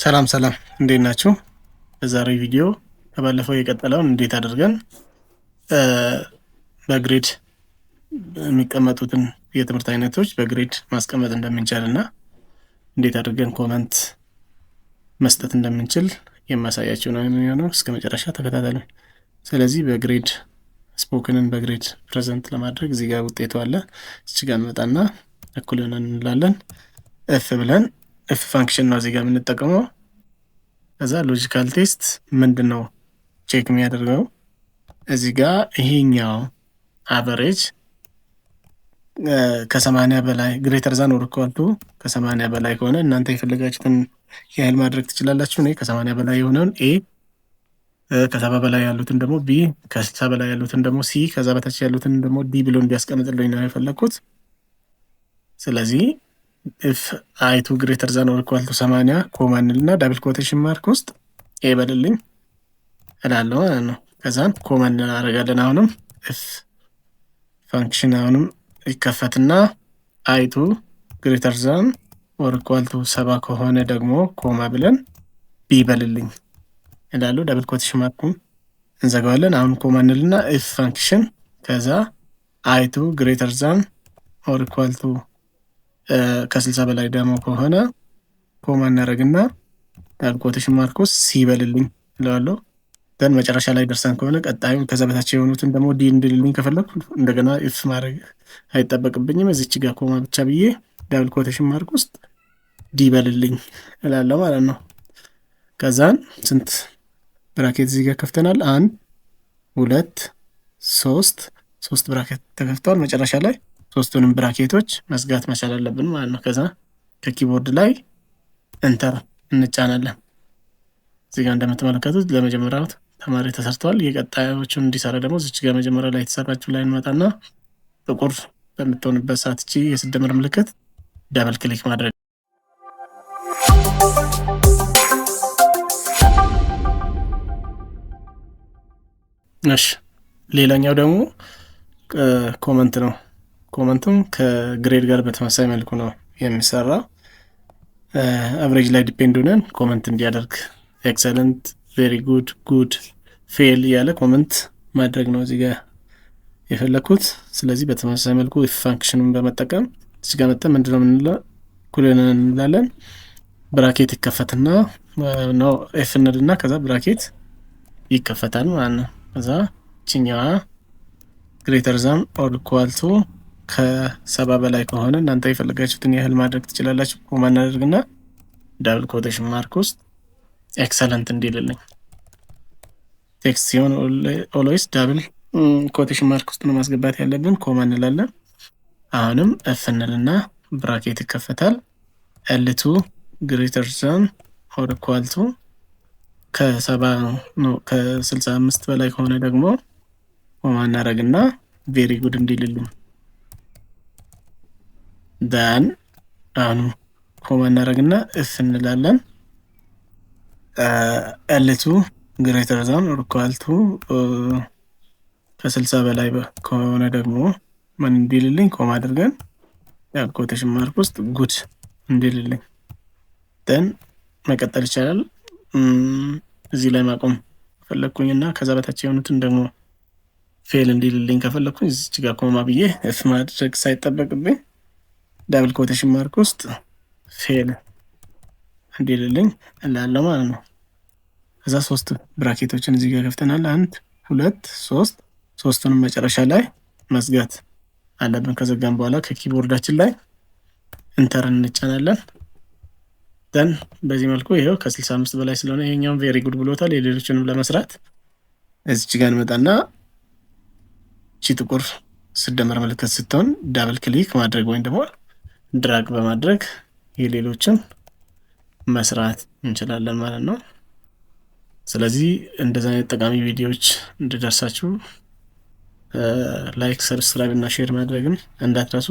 ሰላም እንዴት ናችሁ? በዛሬው ቪዲዮ ከባለፈው የቀጠለውን እንዴት አድርገን በግሬድ የሚቀመጡትን የትምህርት አይነቶች በግሬድ ማስቀመጥ እንደምንችልና እንዴት አድርገን ኮመንት መስጠት እንደምንችል የማሳያችሁ ነው የሚሆነው። እስከ መጨረሻ ተከታተሉ። ስለዚህ በግሬድ ስፖክንን በግሬድ ፕሬዘንት ለማድረግ እዚህ ጋር ውጤቱ አለ። እዚህ ጋር እንመጣና እኩል ሆነን እንላለን። ኤፍ ብለን ኤፍ ፋንክሽን ነው እዚህ ጋር የምንጠቀመው። ከዛ ሎጂካል ቴስት ምንድነው ቼክ የሚያደርገው እዚህ ጋር ይሄኛው አቨሬጅ ከ80 በላይ ግሬተር ዛን ኦር ኢኳል ቱ ከ80 በላይ ከሆነ እናንተ የፈለጋችሁትን ያህል ማድረግ ትችላላችሁ። እኔ ከ80 በላይ የሆነውን ኤ፣ ከ70 በላይ ያሉትን ደግሞ ቢ፣ ከ60 በላይ ያሉትን ደግሞ ሲ፣ ከዛ በታች ያሉትን ደግሞ ዲ ብሎ እንዲያስቀምጥልኝ ነው የፈለኩት። ስለዚህ if i2 greater than or equal to 80 ኮማ እንልና ዳብል ኮቴሽን ማርክ ውስጥ ኤ በልልኝ እላለሁ ማለት ነው። ከዛን ኮማ እናደርጋለን። አሁንም if ፋንክሽን አሁንም ይከፈትና i2 greater than or equal to 70 ከሆነ ደግሞ ኮማ ብለን ቢ በልልኝ እላለሁ። ዳብል ኮቴሽን ማርኩን እንዘጋዋለን። አሁን ኮማ እንልና if ፋንክሽን ከዛ i2 greater than or equal to ከ60 በላይ ደግሞ ከሆነ ኮማ እናደርግና ዳብል ኮቴሽን ማርክ ውስጥ ሲ በልልኝ እላለሁ። ደን መጨረሻ ላይ ደርሰን ከሆነ ቀጣዩ ከዛ በታች የሆኑትን ደግሞ ዲ እንድልልኝ ከፈለኩ እንደገና ኢፍ ማድረግ አይጠበቅብኝም። እዚች ጋር ኮማ ብቻ ብዬ ዳብል ኮቴሽን ማርክ ውስጥ ዲ በልልኝ እላለሁ ማለት ነው። ከዛን ስንት ብራኬት እዚህ ጋር ከፍተናል? 1 2 3 ብራኬት ተከፍተዋል። መጨረሻ ላይ ሶስቱንም ብራኬቶች መዝጋት መቻል አለብን ማለት ነው። ከዛ ከኪቦርድ ላይ ኤንተር እንጫናለን። እዚህ ጋር እንደምትመለከቱት ለመጀመሪያው ተማሪ ተሰርቷል። የቀጣዮቹን እንዲሰራ ደግሞ እዚህ ጋር መጀመሪያ ላይ የተሰራችው ላይ እንመጣና ጥቁር በምትሆንበት ሰዓት እቺ የስድምር ምልክት ዳብል ክሊክ ማድረግ። እሺ ሌላኛው ደግሞ ኮመንት ነው። ኮመንቱም ከግሬድ ጋር በተመሳሳይ መልኩ ነው የሚሰራው። አቨሬጅ ላይ ዲፔንድ ሆነን ኮመንት እንዲያደርግ ኤክሰለንት፣ ቬሪ ጉድ፣ ጉድ፣ ፌል ያለ ኮመንት ማድረግ ነው እዚህ ጋር የፈለኩት። ስለዚህ በተመሳሳይ መልኩ ኢፍ ፋንክሽኑን በመጠቀም እዚህ ጋር መጣን ምንድነው የምንለው ኩልን እንላለን። ብራኬት ይከፈትና ነው ኤፍ እንልና ከዛ ብራኬት ይከፈታል ማለት ነው። ከዛ ቺኛዋ ግሬተር ዛን ኦር ኢኳል ቱ ከ70 በላይ ከሆነ እናንተ የፈለጋችሁትን ያህል ማድረግ ትችላላችሁ። ኮማ እናደርግና ዳብል ኮቴሽን ማርክ ውስጥ ኤክሰለንት እንዲልልኝ። ቴክስት ሲሆን ኦልዌይስ ዳብል ኮቴሽን ማርክ ውስጥ ነው ማስገባት ያለብን። ኮማ እንላለን። አሁንም ኤፍ እንልና ብራኬት ይከፈታል። ኤል2 ግሬተር ዛን ኦር ኢኳል ቱ ከ70 ነው ከ65 በላይ ከሆነ ደግሞ ኮማ እናደርግና ቬሪ ጉድ እንዲልልኝ። ዳን አሁን ኮማ እናደርግና እፍ እንላለን። ኤል2 ግሬተር ዛን ኦር ኢኳል ቱ ከ60 በላይ ከሆነ ደግሞ ምን እንዲልልኝ ኮማ አድርገን ዳብል ኮቴሽን ማርክ ውስጥ ጉድ እንዲልልኝ። ደን መቀጠል ይቻላል። እዚህ ላይ ማቆም ፈለኩኝና ከዛ በታች የሆኑትን ደግሞ ፌል እንዲልልኝ ከፈለኩኝ እዚህ ጋር ኮማ ብዬ እፍ ማድረግ ሳይጠበቅብኝ ዳብል ኮቴሽን ማርክ ውስጥ ፌል እንዲልልኝ እላለሁ ማለት ነው። ከዛ 3 ብራኬቶችን እዚህ ጋር ከፍተናል። 1 2 3 ሶስቱንም መጨረሻ ላይ መዝጋት አለብን። ከዘጋን በኋላ ከኪቦርዳችን ላይ ኢንተር እንጫናለን። ደን በዚህ መልኩ ይሄው ከ65 በላይ ስለሆነ ይሄኛውን ቬሪ ጉድ ብሎታል። የሌሎችንም ለመስራት እዚች ጋር እንመጣና እቺ ጥቁር ስደመር ምልክት ስትሆን ዳብል ክሊክ ማድረግ ወይም ደግሞ ድራግ በማድረግ የሌሎችን መስራት እንችላለን ማለት ነው። ስለዚህ እንደዛ አይነት ጠቃሚ ቪዲዮዎች እንዲደርሳችሁ ላይክ፣ ሰብስክራይብ እና ሼር ማድረግን እንዳትረሱ።